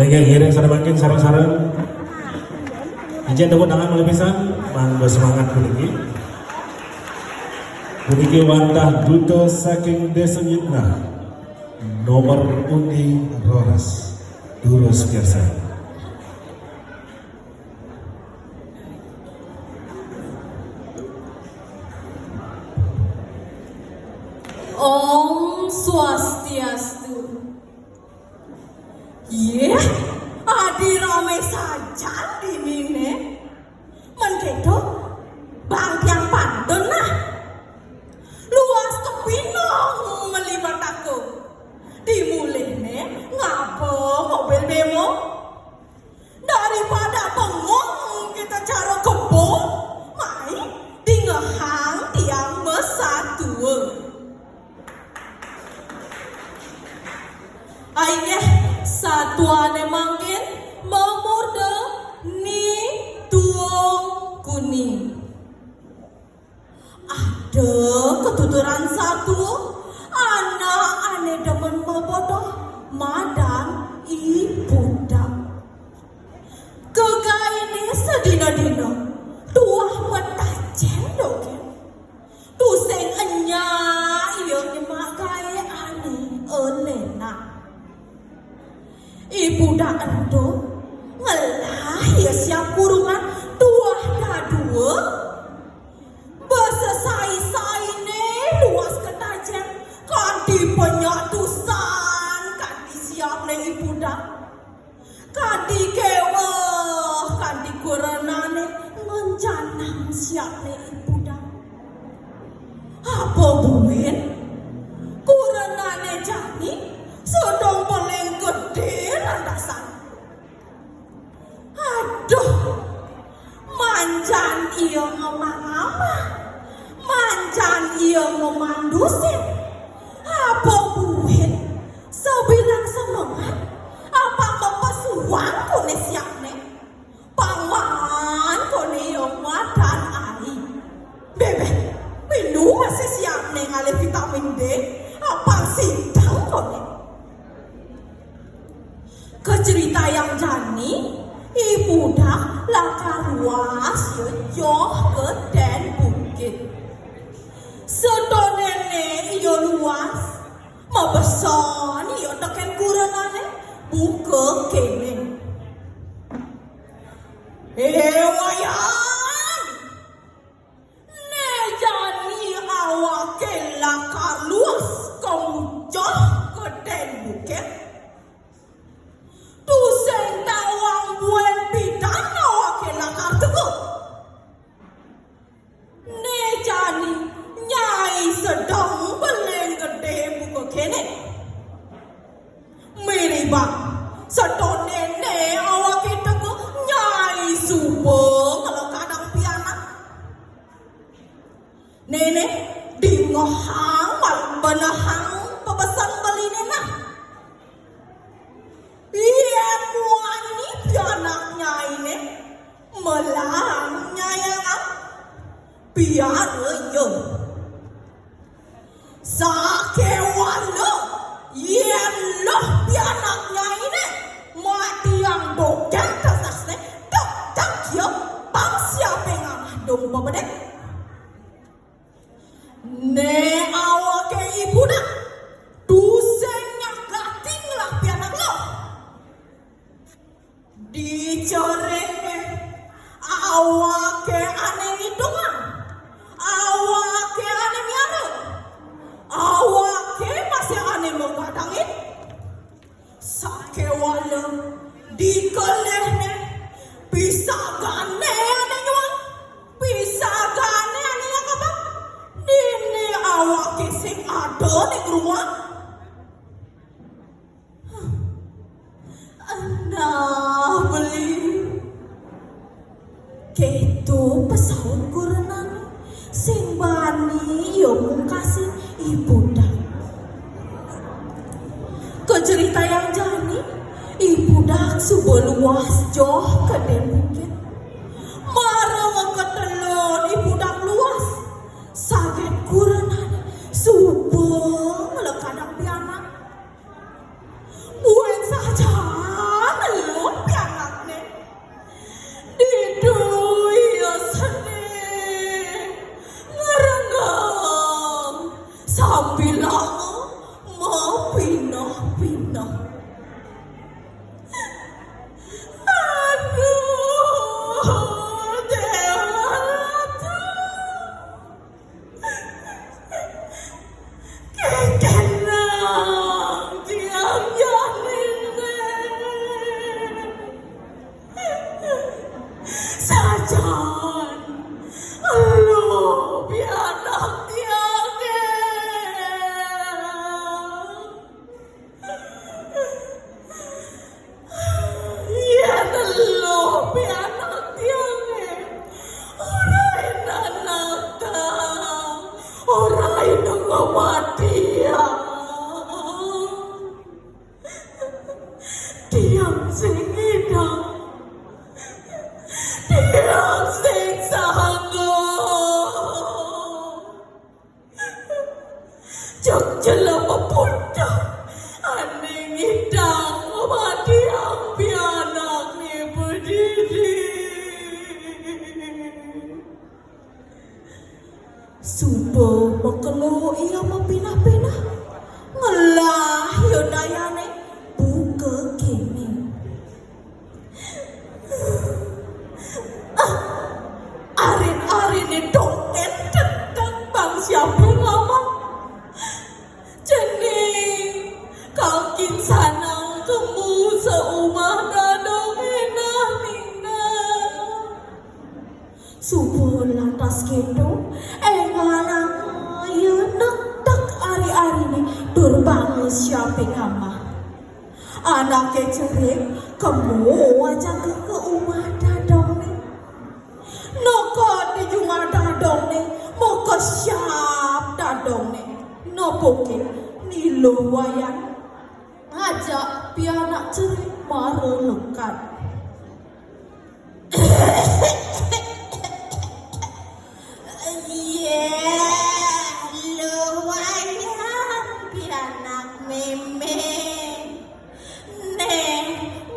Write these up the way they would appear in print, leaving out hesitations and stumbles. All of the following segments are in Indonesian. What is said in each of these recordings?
Ngiring sareng makin sareng-sareng. Izin tepuk tangan oleh pisan, mangga semangat puniki. Puniki wantah duta saking Desa Yitna. Nomor undi roras durus biasa. Om Swastiastu. Adi rame saja di mine. Mendedo bang yang pandon nah. Luas kepinong melibat aku. Dimulene ngapa mobil bemo. Daripada bengong kita cara kebun. Mai tingehang tiang mesatu. Aye satuane mangkin memurde ni tuong kuning. Ada ketuturan satu anak ane demen mebodoh madang ibudak. Kega ini sedina-dina tuah metajen doken. Tuseng enya iya nyemak gaya ane enena. Ibu dah endo ngelah ya siap kurungan tuah dah dua besesai-sai ne luas ketajen kan di penyak tusan kan di siap ne ibu dah kan di kewah kan di kuranane ngencanang siap ne ibu dah apa buin kuranane jani sedang paling gede landasan. Aduh, manjan iya ngomong-ngomong, manjan iya ngomandusin. Apa buin? Sebilang semangat, apa pepesuan kone siap ne? Pangan kone yang madan ai. Bebe, minum masih siap ne ngale vitamin D. Apa sindang kone? Kecerita yang jani, ibu dah langkah luas yoh ke den bukit. Sedonene iyo luas, mabeson iyo teken kuranane buka kene. Wayan, ne jani awake langkah luas kemujoh ke den bukit. Tuseng tawang buen pidana wakila kartuku. Ne jani nyai sedang beleng gede buka kene. Miriba sedang nene awak kita ku nyai subeng kalau kadang piana. Nene dingohang malam benahang pebesan beli nena. Iya muani pianaknya ini melangnya yang piara yo sakewalo iya loh pianaknya ini mati yang dogen tasasne dok tak yo bang siapa yang dong babadek ne awak ibu dah dusenya gating lah pianak lo. Dicoreng awake aneh hidungan awake aneh miara awake masih aneh mengadangin sakewala dikelehne bisa gane aneh nyuang bisa gane aneh yang apa ini awake sing ada di rumah. Nah beli ketu pesawat kurenan sing bani yo mungkasi ibu dah. Kecerita yang jani ibu dah subuh luas joh ke bukit. Marang ketelon ibu dah luas sakit kurenan subuh lekadang pianak. Buen saja sambil aku mau pindah-pindah. Aduh, Dewa Ratu, kekenang tiang janine sajan lu pianak tiangnya iya lu pianak tiangnya orang anak orang itu kematian tiang sing hidup tiang sing sanggup jok jelema pundak aning hidang kematian pianak ni berdiri subuh mekelo iya mempinah-pinah ngelah yo dayane buka kini arin itu entek bang siapa ngomong jening kalkin sana kemu seumah dadong enah nina subuh lantas gitu ngarang ayo nektek ari-ari nih dur bangun siapa ngama anaknya cerik kemu aja ke umah dadong nih noko di rumah dadong nih mau ke siap dadong nih nopoke nilu wayan ngajak pianak cerik marelekan lumayan pianak meme neng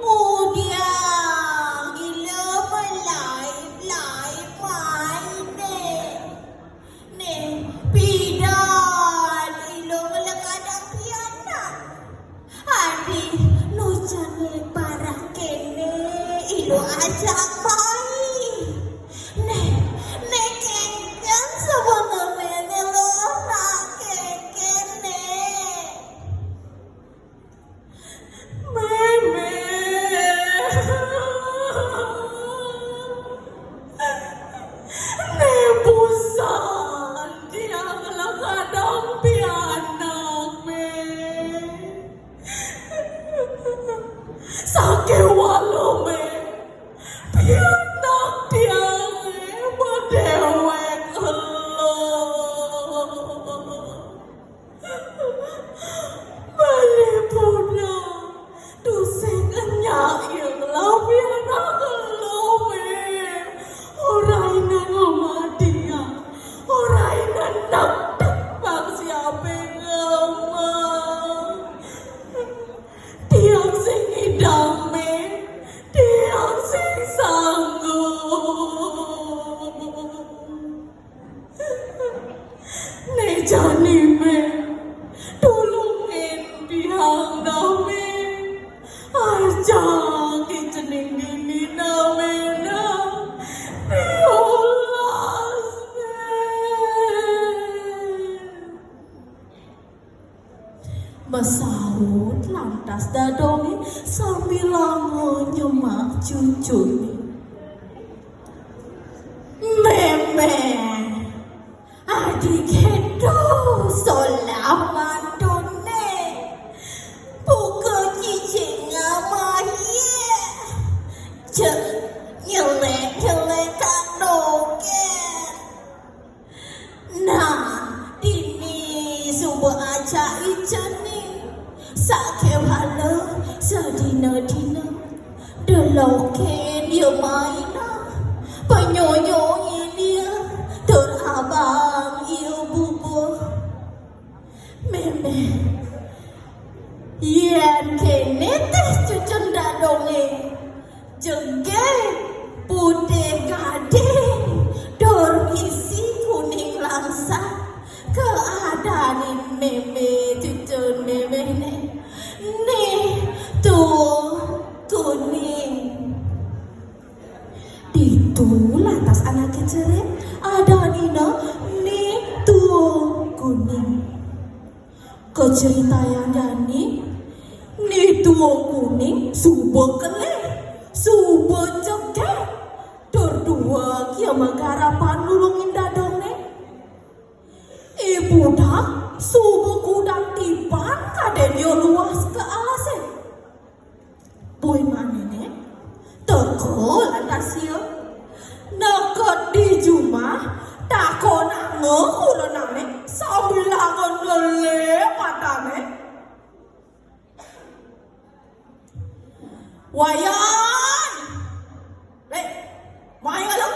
ngudiang gila melai neng pidan ilo melekadang pianak adi nujane parah kene ilo ajak main neng kengken sebenarnya lo nak kengkene meme nebusan dia melekadang pianak me sake walu me pianak dia berdewek elo balik pulang duseng enyak yang lah pianak elo me orang yang sama dia orang yang nak bang siapa ngomong tiang sing hidang me tiang sing sanggup nejani me tulungin pihang dame ajang ijening dini dame na diolas me Masaut lantas dadongi sambil nyemak cucu meme adik itu solaman done buka cicingnya mahir nyelek tak doken nah ini subuh aja ijeni sakit hala sedina-dina deloken dia maina penyoyoi dia terabang ia bubuh meme anak kecil ada ni tuang kuning. Kecerita yang jadi ni tuang kuning subuh kelih, subuh cekek. Berdua kia menggarapan nulungin dadong ni. Ibu dah subuh kudang tipan kade dia luas ke alas. Boy mana ni? Teko lantas ya. Nak di rumah tak kau nak ngehul nak ni sambil lawan leleh mata ni. Wayan, wayan kalau,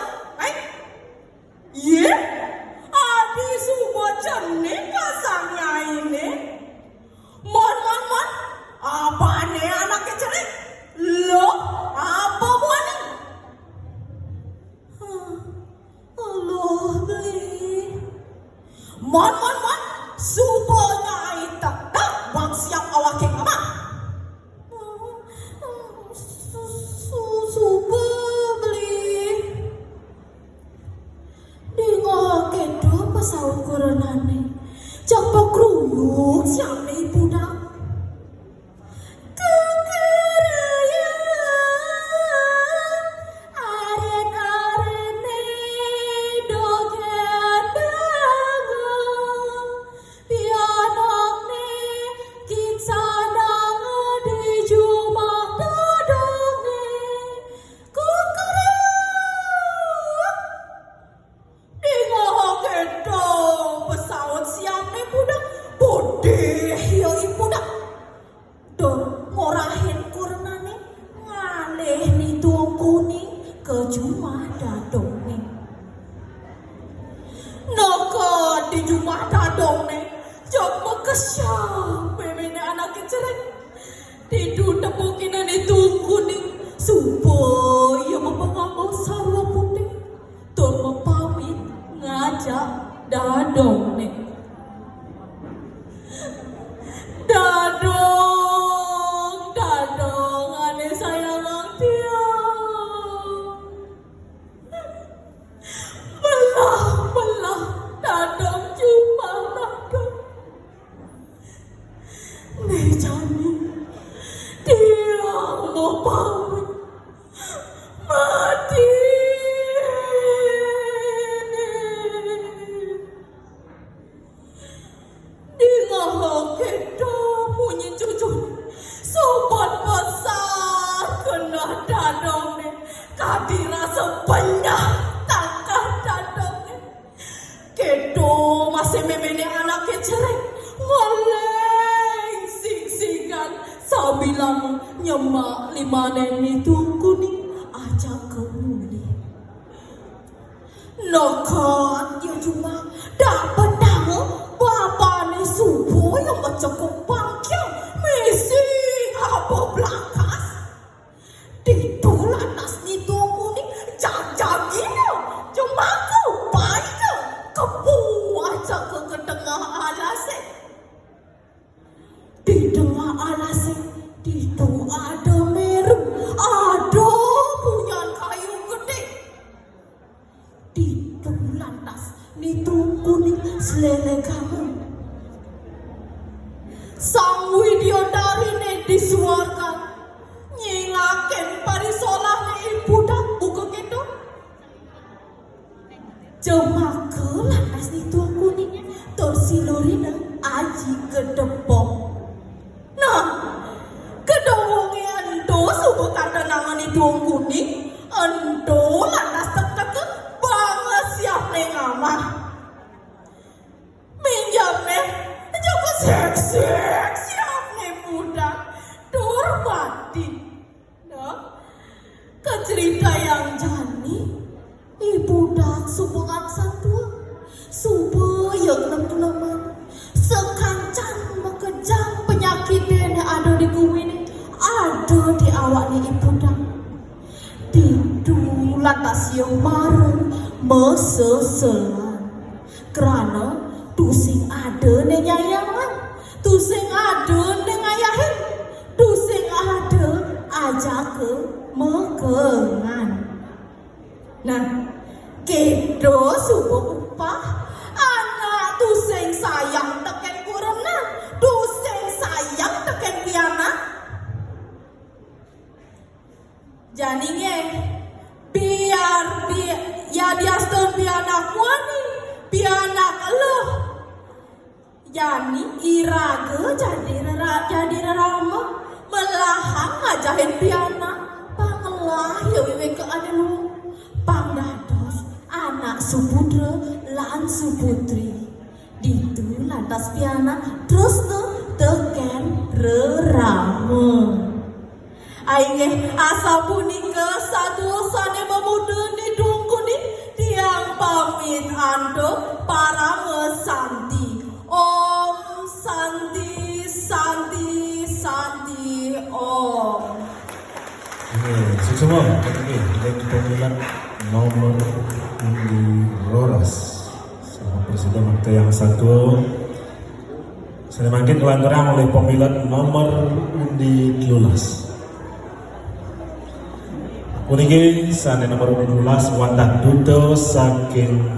ye, adi semua jenis pasangnya ini. Mon, apa ni anak kecil ni? Lo, apa buat ni? Allah beli. Mon, supaya tak bang siap awak ke mama. Supaya beli. Dengar kedua pasal corona ni. Cakap keruyuk siap ni ibu dah. Nyemak lima neni tunggu ni ajak kemuli. Nokat dia cuma dapat tahu bapa ni subuh yang bercakap bangkang misi apa belakas. Ditulah tas ni tunggu ni jajak gila. Cuma aku baik kebu ajak ke tengah alas. Di tengah alas itu ada merem, ada punya kayu gede. Itu lantas ni tunggu ni selele kamu. Sang widodari ni disuarkan, nyingaken parisolah ni ibu dah buka gitu. Jemaka lantas ni tunggu ni tersilurina aji ke depok. Nah, kedawongi ando subuh kata nama ni tuang kuning, ando lantas teka banget siap nengamah. Minjam ne, joko siap ne budak, dormati. Nah, kecerita yang jani, ibu dak subuh satu, subuh yang teman-teman, sekancan mengejar penyakit yang ada di kuwi ni. Ada di awak ni ibu dah. Itu lantas yang marung meseselan. Kerana tu sing ada ni nyayangan, tu sing ada ni ngayahin, tu sing ada ajak ke mekengan. Nah, Kedo subuh upah anak tu sing sayang teken kurenan, tu sing sayang teken piana. Janinge biar ya dia stun piana kuani, piana keluh. Yani iraga jadi rama melahang ngajahin piana pangelah ya wewe ke anu pangdados anak subudra lan subutri ditu lantas piana terus teken rerama aing asa punika sadosane memudeni dungkuni tiang pamit ando para mesanti Om Santi Santi Santi Om. Semua ini pemilihan nomor undi Roras sama presiden waktu yang satu. Saya makin kelantaran oleh pemilihan nomor undi 12. Uniki sana nomor 12 Wadah Duto saking